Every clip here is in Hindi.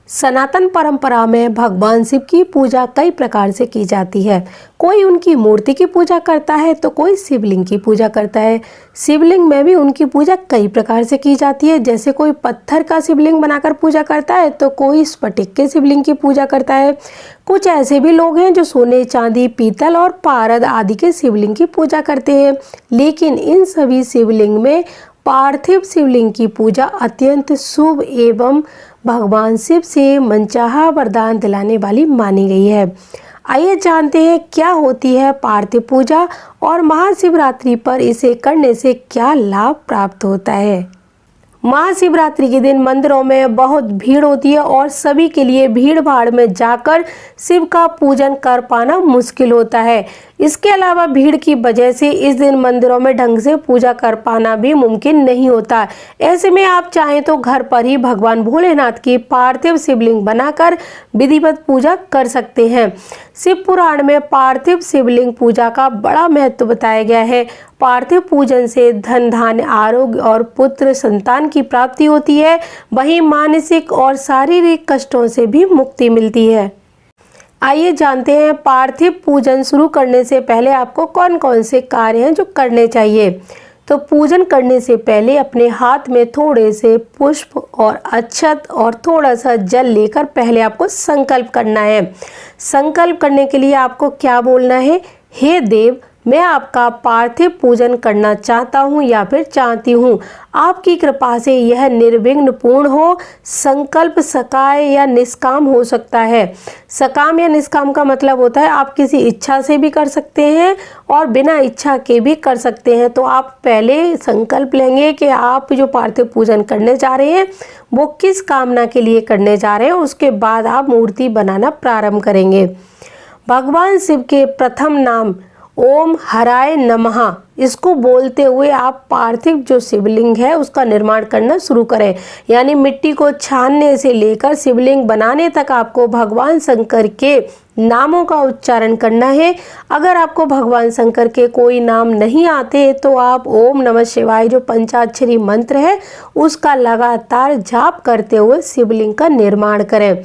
सनातन परंपरा में भगवान शिव की पूजा कई प्रकार से की जाती है। कोई उनकी मूर्ति की पूजा करता है तो कोई शिवलिंग की पूजा करता है। शिवलिंग में भी उनकी पूजा कई प्रकार से की जाती है, जैसे कोई पत्थर का शिवलिंग बनाकर पूजा करता है तो कोई स्फटिक के शिवलिंग की पूजा करता है। कुछ ऐसे भी लोग हैं जो सोने, चांदी, पीतल और पारद आदि के शिवलिंग की पूजा करते हैं। लेकिन इन सभी शिवलिंग में पार्थिव शिवलिंग की पूजा अत्यंत शुभ एवं भगवान शिव से मनचाहा वरदान दिलाने वाली मानी गई है। आइए जानते हैं क्या होती है पार्थिव पूजा और महाशिवरात्रि पर इसे करने से क्या लाभ प्राप्त होता है। महाशिवरात्रि के दिन मंदिरों में बहुत भीड़ होती है और सभी के लिए भीड़ भाड़ में जाकर शिव का पूजन कर पाना मुश्किल होता है। इसके अलावा भीड़ की वजह से इस दिन मंदिरों में ढंग से पूजा कर पाना भी मुमकिन नहीं होता। ऐसे में आप चाहें तो घर पर ही भगवान भोलेनाथ की पार्थिव शिवलिंग बनाकर विधिवत पूजा कर सकते हैं। शिव पुराण में पार्थिव शिवलिंग पूजा का बड़ा महत्व बताया गया है। पार्थिव पूजन से धन, धान्य, आरोग्य और पुत्र संतान की प्राप्ति होती है। वहीं मानसिक और शारीरिक कष्टों से भी मुक्ति मिलती है। आइए जानते हैं पार्थिव पूजन शुरू करने से पहले आपको कौन कौन से कार्य हैं जो करने चाहिए। तो पूजन करने से पहले अपने हाथ में थोड़े से पुष्प और अक्षत और थोड़ा सा जल लेकर पहले आपको संकल्प करना है। संकल्प करने के लिए आपको क्या बोलना है? हे देव, मैं आपका पार्थिव पूजन करना चाहता हूँ या फिर चाहती हूँ। आपकी कृपा से यह निर्विघ्न पूर्ण हो। संकल्प सकाय या निष्काम हो सकता है। सकाम या निष्काम का मतलब होता है आप किसी इच्छा से भी कर सकते हैं और बिना इच्छा के भी कर सकते हैं। तो आप पहले संकल्प लेंगे कि आप जो पार्थिव पूजन करने जा रहे हैं वो किस कामना के लिए करने जा रहे हैं। उसके बाद आप मूर्ति बनाना प्रारंभ करेंगे। भगवान शिव के प्रथम नाम ओम हराय नमः, इसको बोलते हुए आप पार्थिव जो शिवलिंग है उसका निर्माण करना शुरू करें। यानी मिट्टी को छानने से लेकर शिवलिंग बनाने तक आपको भगवान शंकर के नामों का उच्चारण करना है। अगर आपको भगवान शंकर के कोई नाम नहीं आते तो आप ओम नमः शिवाय जो पंचाक्षरी मंत्र है उसका लगातार जाप करते हुए शिवलिंग का निर्माण करें।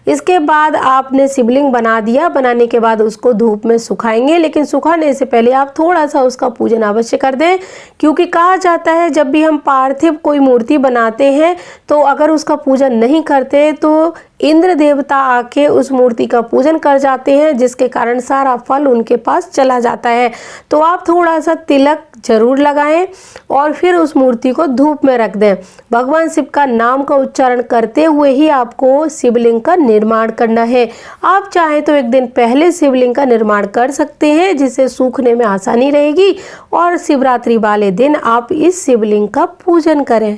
इसके बाद आपने शिवलिंग बना दिया। बनाने के बाद उसको धूप में सुखाएंगे, लेकिन सुखाने से पहले आप थोड़ा सा उसका पूजन अवश्य कर दें, क्योंकि कहा जाता है जब भी हम पार्थिव कोई मूर्ति बनाते हैं तो अगर उसका पूजन नहीं करते तो इंद्र देवता आके उस मूर्ति का पूजन कर जाते हैं, जिसके कारण सारा फल उनके पास चला जाता है। तो आप थोड़ा सा तिलक जरूर लगाएं और फिर उस मूर्ति को धूप में रख दें। भगवान शिव का नाम का उच्चारण करते हुए ही आपको शिवलिंग का निर्माण करना है। आप चाहें तो एक दिन पहले शिवलिंग का निर्माण कर सकते हैं, जिससे सूखने में आसानी रहेगी और शिवरात्रि वाले दिन आप इस शिवलिंग का पूजन करें।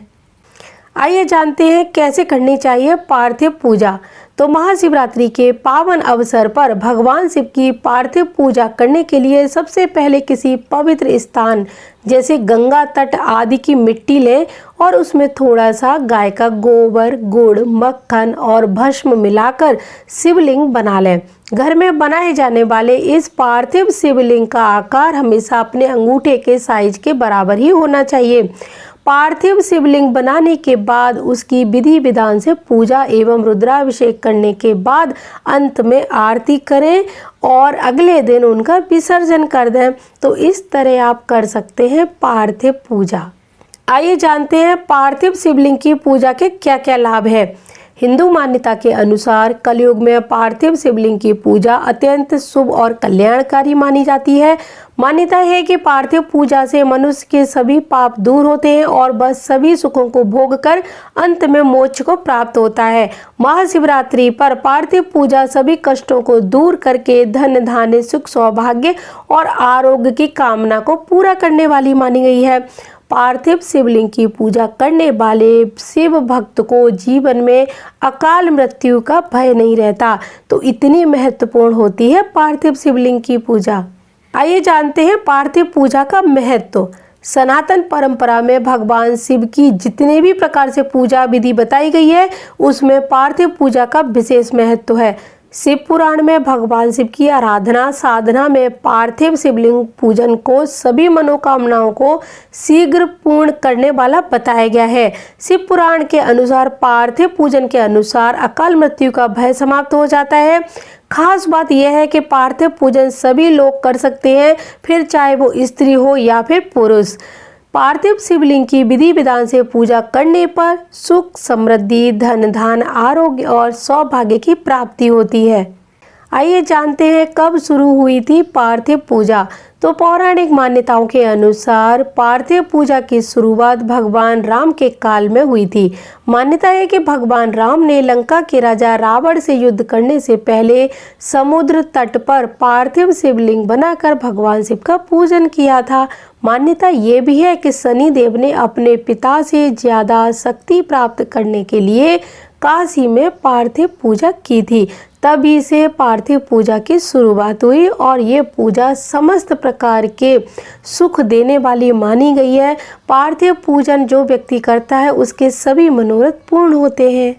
आइए जानते हैं कैसे करनी चाहिए पार्थिव पूजा। तो महाशिवरात्रि के पावन अवसर पर भगवान शिव की पार्थिव पूजा करने के लिए सबसे पहले किसी पवित्र स्थान जैसे गंगा तट आदि की मिट्टी लें और उसमें थोड़ा सा गाय का गोबर, गुड़, मक्खन और भस्म मिलाकर शिवलिंग बना लें। घर में बनाए जाने वाले इस पार्थिव शिवलिंग का आकार हमेशा अपने अंगूठे के साइज के बराबर ही होना चाहिए। पार्थिव शिवलिंग बनाने के बाद उसकी विधि विधान से पूजा एवं रुद्राभिषेक करने के बाद अंत में आरती करें और अगले दिन उनका विसर्जन कर दें। तो इस तरह आप कर सकते हैं पार्थिव पूजा। आइए जानते हैं पार्थिव शिवलिंग की पूजा के क्या क्या लाभ है। हिंदू मान्यता के अनुसार कलयुग में पार्थिव शिवलिंग की पूजा अत्यंत शुभ और कल्याणकारी मानी जाती है। मान्यता है कि पार्थिव पूजा से मनुष्य के सभी पाप दूर होते हैं और बस सभी सुखों को भोगकर अंत में मोक्ष को प्राप्त होता है। महाशिवरात्रि पर पार्थिव पूजा सभी कष्टों को दूर करके धन, धान्य, सुख, सौभाग्य और आरोग्य की कामना को पूरा करने वाली मानी गई है। पार्थिव शिवलिंग की पूजा करने वाले शिव भक्त को जीवन में अकाल मृत्यु का भय नहीं रहता। तो इतनी महत्वपूर्ण होती है पार्थिव शिवलिंग की पूजा। आइए जानते हैं पार्थिव पूजा का महत्व। सनातन परंपरा में भगवान शिव की जितने भी प्रकार से पूजा विधि बताई गई है उसमें पार्थिव पूजा का विशेष महत्व है। शिव पुराण में भगवान शिव की आराधना साधना में पार्थिव शिवलिंग पूजन को सभी मनोकामनाओं को शीघ्र पूर्ण करने वाला बताया गया है। शिव पुराण के अनुसार पार्थिव पूजन के अनुसार अकाल मृत्यु का भय समाप्त हो जाता है। खास बात यह है कि पार्थिव पूजन सभी लोग कर सकते हैं, फिर चाहे वो स्त्री हो या फिर पुरुष। पार्थिव शिवलिंग की विधि विधान से पूजा करने पर सुख, समृद्धि, धन धान्य, आरोग्य और सौभाग्य की प्राप्ति होती है। आइए जानते हैं कब शुरू हुई थी पार्थिव पूजा। तो पौराणिक मान्यताओं के अनुसार पार्थिव पूजा की शुरुआत भगवान राम के काल में हुई थी। मान्यता है कि भगवान राम ने लंका के राजा रावण से युद्ध करने से पहले समुद्र तट पर पार्थिव शिवलिंग बनाकर भगवान शिव का पूजन किया था। मान्यता ये भी है कि शनिदेव ने अपने पिता से ज्यादा शक्ति प्राप्त करने के लिए काशी में पार्थिव पूजा की थी, तभी से पार्थिव पूजा की शुरुआत हुई और ये पूजा समस्त प्रकार के सुख देने वाली मानी गई है। पार्थिव पूजन जो व्यक्ति करता है उसके सभी मनोरथ पूर्ण होते हैं।